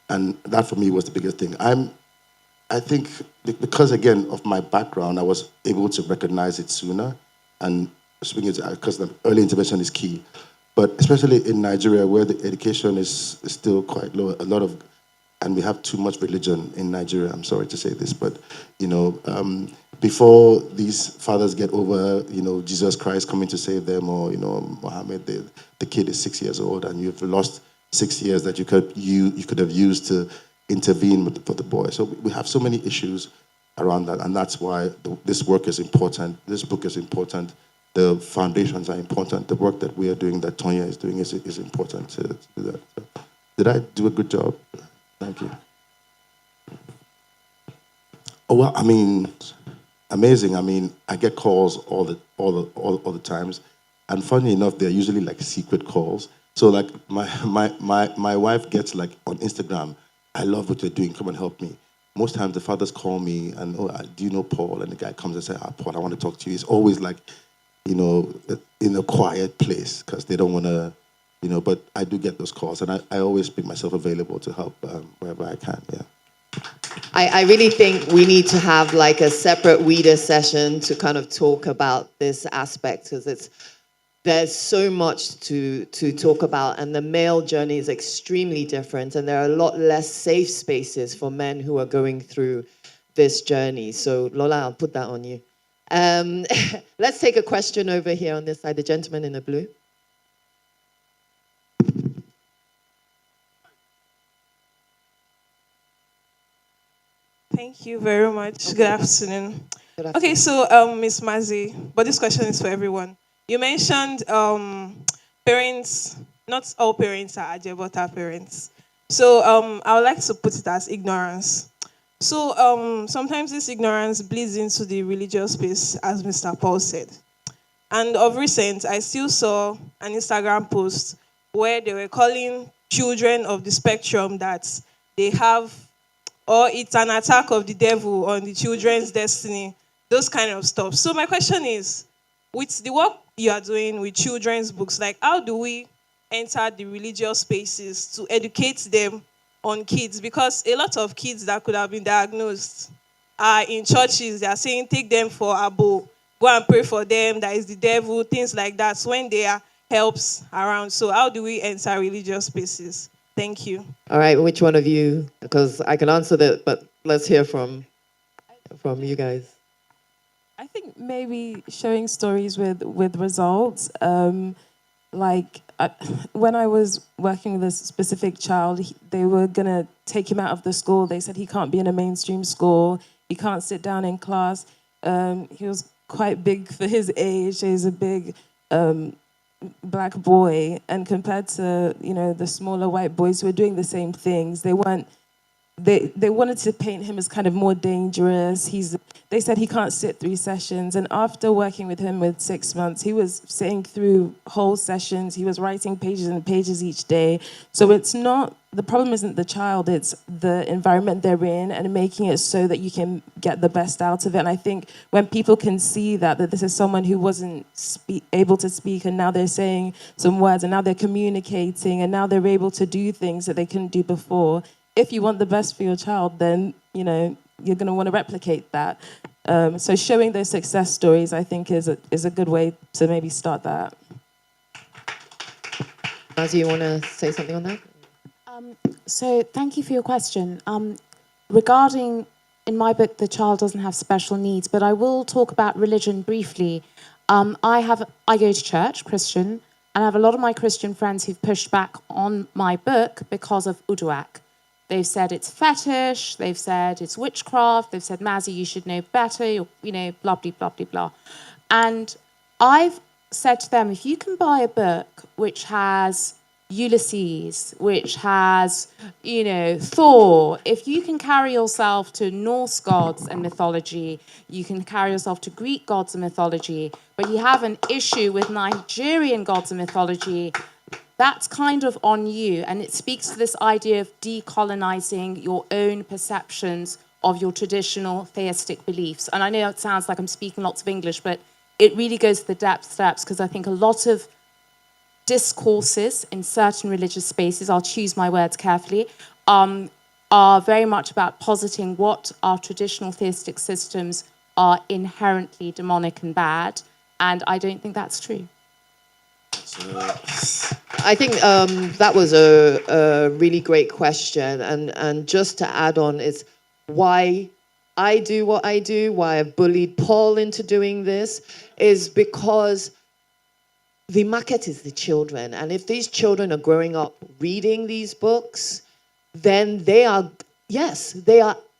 And that for me was the biggest thing. I think because, again, of my background, I was able to recognize it sooner. And because the early intervention is key. But especially in Nigeria, where the education is still quite low, and we have too much religion in Nigeria, I'm sorry to say this, but, before these fathers get over, Jesus Christ coming to save them, or, Muhammad, the kid is 6 years old, and you've lost 6 years that you could have used to intervene for the boy. So we have so many issues around that, and that's why this work is important. This book is important. The foundations are important. The work that we are doing, that Tonye is doing, is important to do that. So, did I do a good job? Thank you. Oh well, amazing. I get calls all the times, and funny enough, they're usually like secret calls. So like my wife gets like on Instagram, I love what you're doing, come and help me. Most times the fathers call me and, do you know Paul? And the guy comes and says, Paul, I want to talk to you. It's always like, in a quiet place because they don't want to, but I do get those calls, and I always make myself available to help wherever I can, yeah. I really think we need to have like a separate reader session to kind of talk about this aspect, because there's so much to talk about, and the male journey is extremely different, and there are a lot less safe spaces for men who are going through this journey. So Lola, I'll put that on you. Let's take a question over here on this side, the gentleman in the blue. Thank you very much. Good afternoon. Good afternoon. Okay, so Miss Mazzi, but this question is for everyone. You mentioned parents, not all parents are Aje, but are parents. So I would like to put it as ignorance. So sometimes this ignorance bleeds into the religious space, as Mr. Paul said. And of recent, I still saw an Instagram post where they were calling children of the spectrum that they have, or it's an attack of the devil on the children's destiny, those kind of stuff. So my question is, with the work you are doing with children's books, like how do we enter the religious spaces to educate them on kids? Because a lot of kids that could have been diagnosed are in churches. They are saying, take them for abo, go and pray for them, that is the devil, things like that. So when there are helps around. So how do we enter religious spaces? Thank you. All right, which one of you? Because I can answer that, but let's hear from you guys. I think maybe showing stories with results. When I was working with a specific child, they were gonna take him out of the school. They said he can't be in a mainstream school. He can't sit down in class. He was quite big for his age. He's a big black boy, and compared to the smaller white boys who were doing the same things, they wanted to paint him as kind of more dangerous. They said he can't sit 3 sessions, and after working with him with 6 months, he was sitting through whole sessions. He was writing pages and pages each day. So it's not, the problem isn't the child, it's the environment they're in and making it so that you can get the best out of it. And I think when people can see that this is someone who wasn't able to speak, and now they're saying some words, and now they're communicating, and now they're able to do things that they couldn't do before. If you want the best for your child, then you're going to want to replicate that. So showing those success stories, I think, is a good way to maybe start that. Mazzi, you want to say something on that? So thank you for your question. Regarding, in my book, the child doesn't have special needs, but I will talk about religion briefly. I go to church, Christian, and I have a lot of my Christian friends who've pushed back on my book because of Uduak. They've said it's fetish, they've said it's witchcraft, they've said, Mazzi, you should know better, blah, blah, blah, blah, blah. And I've said to them, if you can buy a book which has Ulysses, which has, Thor, if you can carry yourself to Norse gods and mythology, you can carry yourself to Greek gods and mythology, but you have an issue with Nigerian gods and mythology, that's kind of on you. And it speaks to this idea of decolonizing your own perceptions of your traditional theistic beliefs. And I know it sounds like I'm speaking lots of English, but it really goes to the depths, because I think a lot of discourses in certain religious spaces, I'll choose my words carefully, are very much about positing what our traditional theistic systems are inherently demonic and bad. And I don't think that's true. I think that was a really great question. And just to add on is why I do what I do, why I bullied Paul into doing this, is because the market is the children. And if these children are growing up reading these books, then they are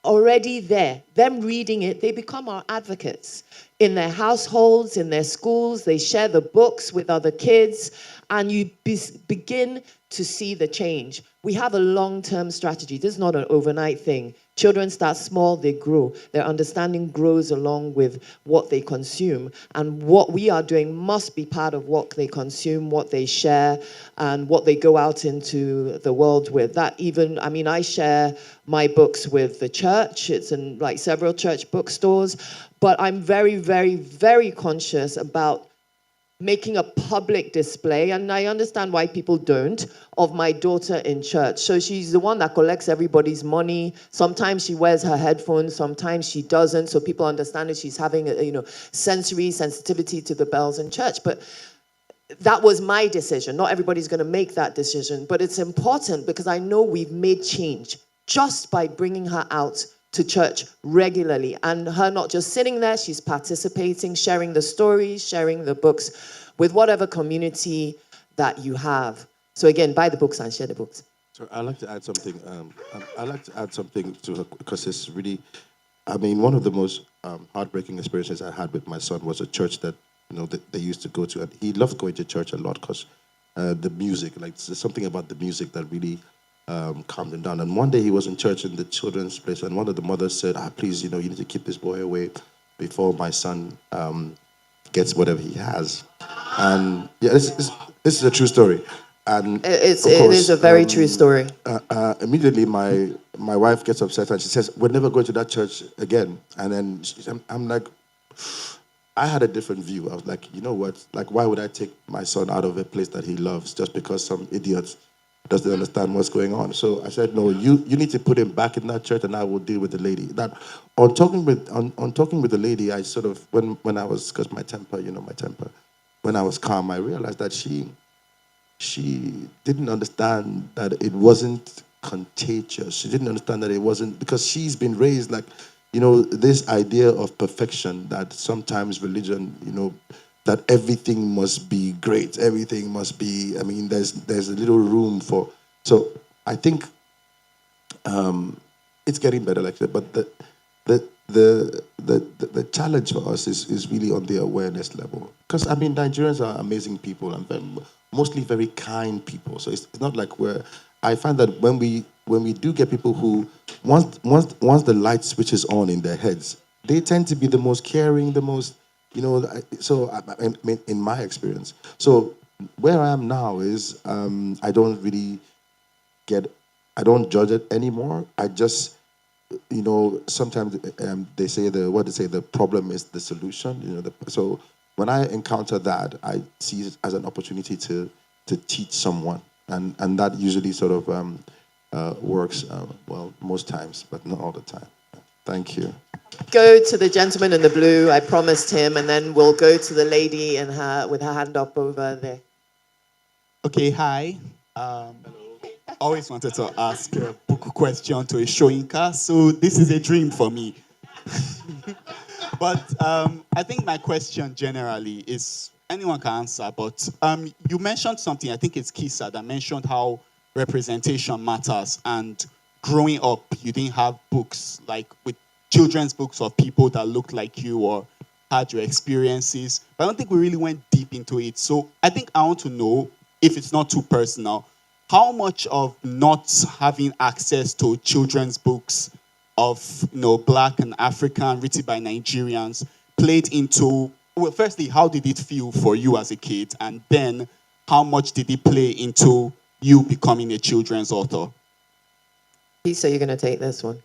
already there. Them reading it, they become our advocates. In their households, in their schools, they share the books with other kids, and you begin to see the change. We have a long-term strategy. This is not an overnight thing. Children start small, they grow. Their understanding grows along with what they consume. And what we are doing must be part of what they consume, what they share, and what they go out into the world with. I share my books with the church. It's in several church bookstores. But I'm very, very, very conscious about making a public display, and I understand why people don't, of my daughter in church. So she's the one that collects everybody's money. Sometimes she wears her headphones, sometimes she doesn't, so people understand that she's having sensory sensitivity to the bells in church. But that was my decision. Not everybody's going to make that decision, but it's important because I know we've made change just by bringing her out to church regularly, and her not just sitting there, she's participating, sharing the stories, sharing the books with whatever community that you have. So again, buy the books and share the books. So I'd like to add something. I'd like to add something to her because it's really, I mean, one of the most heartbreaking experiences I had with my son was a church that that they used to go to, and he loved going to church a lot because the music, like there's something about the music that really calmed him down. And one day he was in church in the children's place, and one of the mothers said, please, you need to keep this boy away before my son gets whatever he has. And yeah, this is a true story. And it is a very true story. Immediately, my wife gets upset and she says, "We're never going to that church again." And then I'm like, I had a different view. I was like, you know what? Like, why would I take my son out of a place that he loves just because some idiot doesn't understand what's going on? So I said, no, you need to put him back in that church, and I will deal with the lady. That on talking with the lady, I sort of when I was, because my temper, when I was calm, I realized that she didn't understand that it wasn't contagious. She didn't understand that it wasn't, because she's been raised like, this idea of perfection, that sometimes religion, that everything must be great, everything must be, I mean, there's a little room for, so I think it's getting better like that, but the challenge for us is really on the awareness level. Because, I mean, Nigerians are amazing people and mostly very kind people. So it's not like I find that when we do get people who, once the light switches on in their heads, they tend to be the most caring, the most, so I mean, in my experience. So where I am now is I don't judge it anymore. I just, sometimes they say the problem is the solution. So when I encounter that, I see it as an opportunity to teach someone, and that usually sort of works well most times, but not all the time. Thank you. Go to the gentleman in the blue. I promised him, and then we'll go to the lady with her hand up over there. Okay, hi. Always wanted to ask a book question to a Soyinka, so this is a dream for me. But I think my question generally is, anyone can answer, but you mentioned something, I think it's Kiisa, that mentioned how representation matters, and growing up, you didn't have books, like with children's books of people that looked like you or had your experiences, but I don't think we really went deep into it. So I think I want to know, if it's not too personal, how much of not having access to children's books of Black and African written by Nigerians played into, well, firstly, how did it feel for you as a kid? And then how much did it play into you becoming a children's author? Kiisa, you're going to take this one.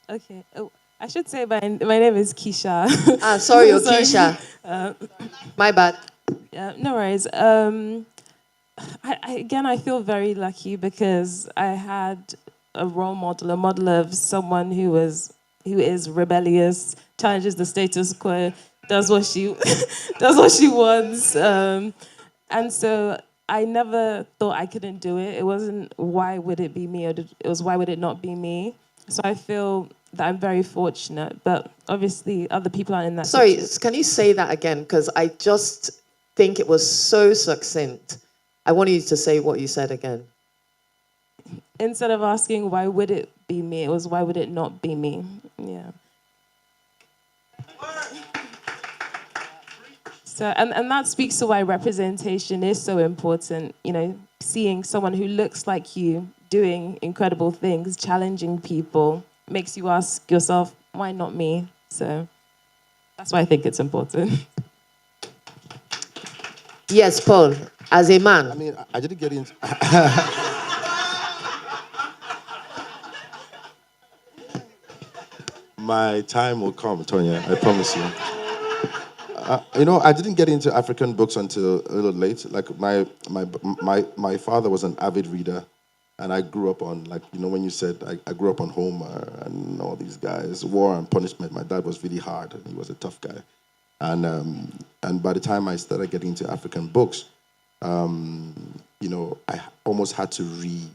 Okay. Oh, I should say my name is Keisha. Sorry, Sorry. Keisha. My bad. Yeah, no worries. I feel very lucky because I had a role model, a model of someone who is rebellious, challenges the status quo, does what she wants, and so I never thought I couldn't do it. It wasn't why would it be me, it was why would it not be me. So I feel that I'm very fortunate, but obviously other people are in that Sorry, situation. can you say that again? Because I just think it was so succinct. I want you to say what you said again. Instead of asking why would it be me, it was why would it not be me. Yeah. So and that speaks to why representation is so important. Seeing someone who looks like you doing incredible things, challenging people, makes you ask yourself, why not me? So that's why I think it's important. Yes, Paul, as a man. I mean, I didn't get into... My time will come, Tonye, I promise you. I didn't get into African books until a little late. Like my father was an avid reader, and I grew up on, like, when you said I grew up on Homer and all these guys, War and Punishment. My dad was really hard, and he was a tough guy. And by the time I started getting into African books, I almost had to read,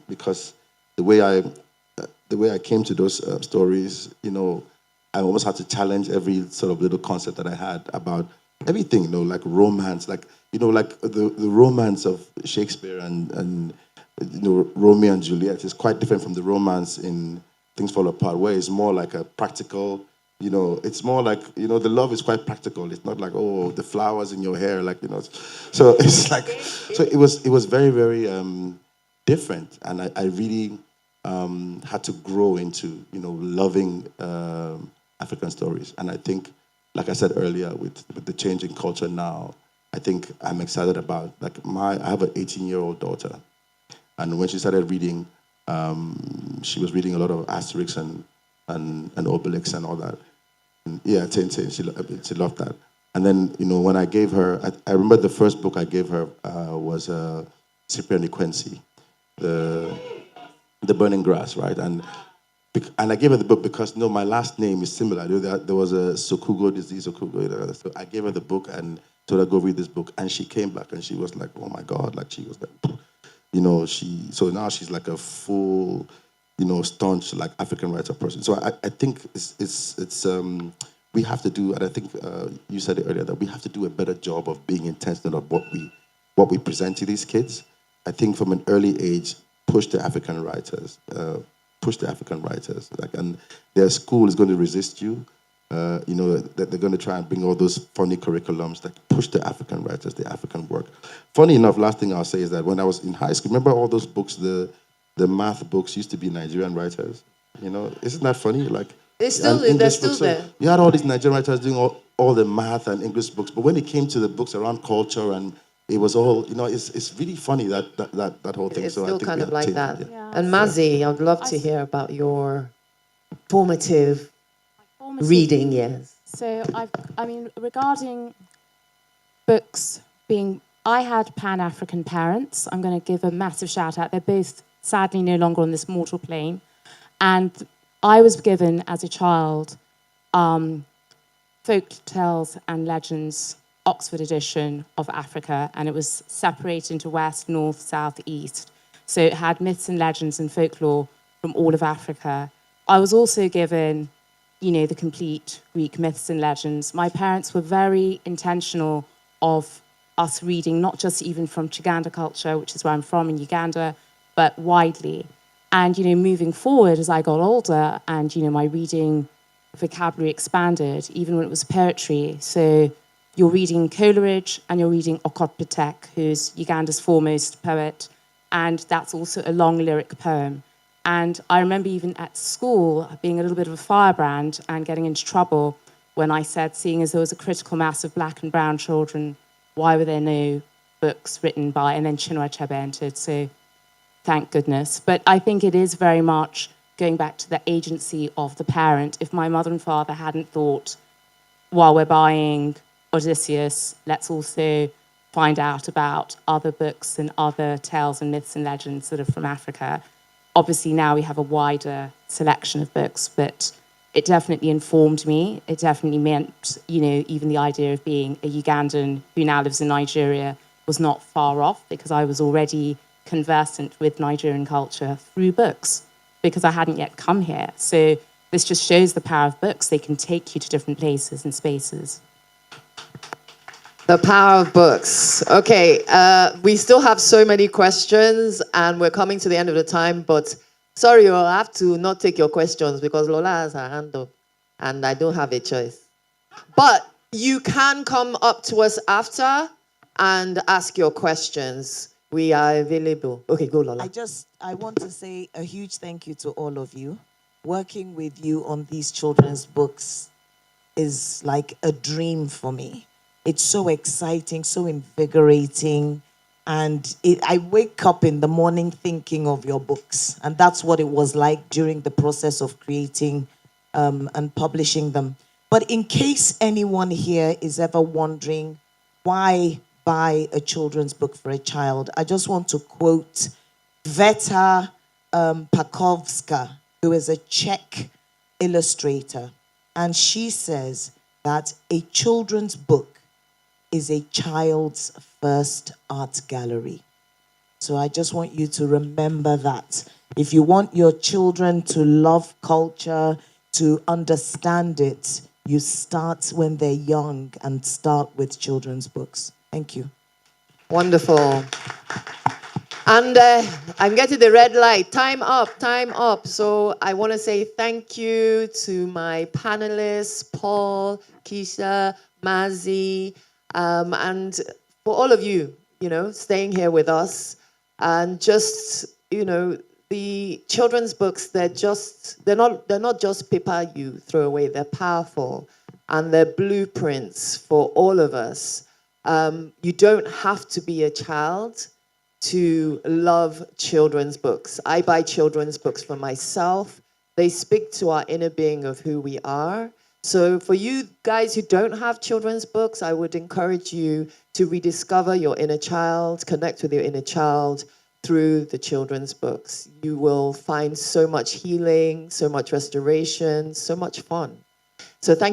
because the way I came to those stories, I almost had to challenge every sort of little concept that I had about everything, like romance, like the romance of Shakespeare and Romeo and Juliet is quite different from the romance in Things Fall Apart, where it's more like a practical. It's more like, the love is quite practical. It's not like, oh, the flowers in your hair, like, So it's like, so it was very, very different. And I really had to grow into, loving African stories. And I think, like I said earlier, with the change in culture now, I think I'm excited about, like, I have an 18-year-old daughter. And when she started reading, she was reading a lot of Asterix and Obelix and all that. And yeah, Tintin, she loved that. And then, when I gave her, I remember the first book I gave her was Cyprian Quincy, the Burning Grass, right? And I gave her the book because, my last name is similar. There was a Sokugo disease, Okugo. So I gave her the book and told her, go read this book. And she came back and she was like, oh my God, like she was like, so now she's like a full, staunch, like, African writer person. So I think it's we have to do, and I think you said it earlier, that we have to do a better job of being intentional of what we present to these kids. I think from an early age, push the African writers, like, and their school is going to resist you. That they're going to try and bring all those funny curriculums that push the African writers, the African work. Funny enough, last thing I'll say is that when I was in high school, remember all those books, the math books used to be Nigerian writers. Isn't that funny? Like, they're still there. You had all these Nigerian writers doing all the math and English books, but when it came to the books around culture, and it was all, it's really funny that whole thing. It's so still I think kind of like that. Yeah. And Mazzi, I'd love to hear about your formative reading years. So regarding books being, I had Pan-African parents. I'm going to give a massive shout out. They're both sadly no longer on this mortal plane. And I was given, as a child, folk tales and legends, Oxford edition of Africa, and it was separated into West, North, South, East. So it had myths and legends and folklore from all of Africa. I was also given, the complete Greek myths and legends. My parents were very intentional of us reading, not just even from Chaganda culture, which is where I'm from in Uganda, but widely. And, moving forward as I got older and, my reading vocabulary expanded, even when it was poetry. So you're reading Coleridge and you're reading Okot Patek, who's Uganda's foremost poet. And that's also a long lyric poem. And I remember even at school being a little bit of a firebrand and getting into trouble when I said, seeing as there was a critical mass of black and brown children, why were there no books written by, and then Chinua Achebe entered, so thank goodness. But I think it is very much going back to the agency of the parent. If my mother and father hadn't thought, while we're buying Odysseus, let's also find out about other books and other tales and myths and legends that are from Africa. Obviously now we have a wider selection of books, but it definitely informed me. It definitely meant, even the idea of being a Ugandan who now lives in Nigeria was not far off, because I was already conversant with Nigerian culture through books, because I hadn't yet come here. So this just shows the power of books. They can take you to different places and spaces. The power of books. Okay, we still have so many questions and we're coming to the end of the time, but sorry, I'll have to not take your questions because Lola has her hand up and I don't have a choice. But you can come up to us after and ask your questions. We are available. Okay, go Lola. I want to say a huge thank you to all of you. Working with you on these children's books is like a dream for me. It's so exciting, so invigorating. And I wake up in the morning thinking of your books. And that's what it was like during the process of creating and publishing them. But in case anyone here is ever wondering why buy a children's book for a child, I just want to quote Veta Pakovska, who is a Czech illustrator. And she says that a children's book is a child's first art gallery. So I just want you to remember that. If you want your children to love culture, to understand it, you start when they're young and start with children's books. Thank you. Wonderful. And I'm getting the red light. Time up, time up. So I want to say thank you to my panelists, Paul, Kiisa, Mazzi, and for all of you, staying here with us. And just, the children's books, they're not just paper you throw away, they're powerful. And they're blueprints for all of us. You don't have to be a child to love children's books. I buy children's books for myself. They speak to our inner being of who we are. So for you guys who don't have children's books, I would encourage you to rediscover your inner child, connect with your inner child through the children's books. You will find so much healing, so much restoration, so much fun. So thank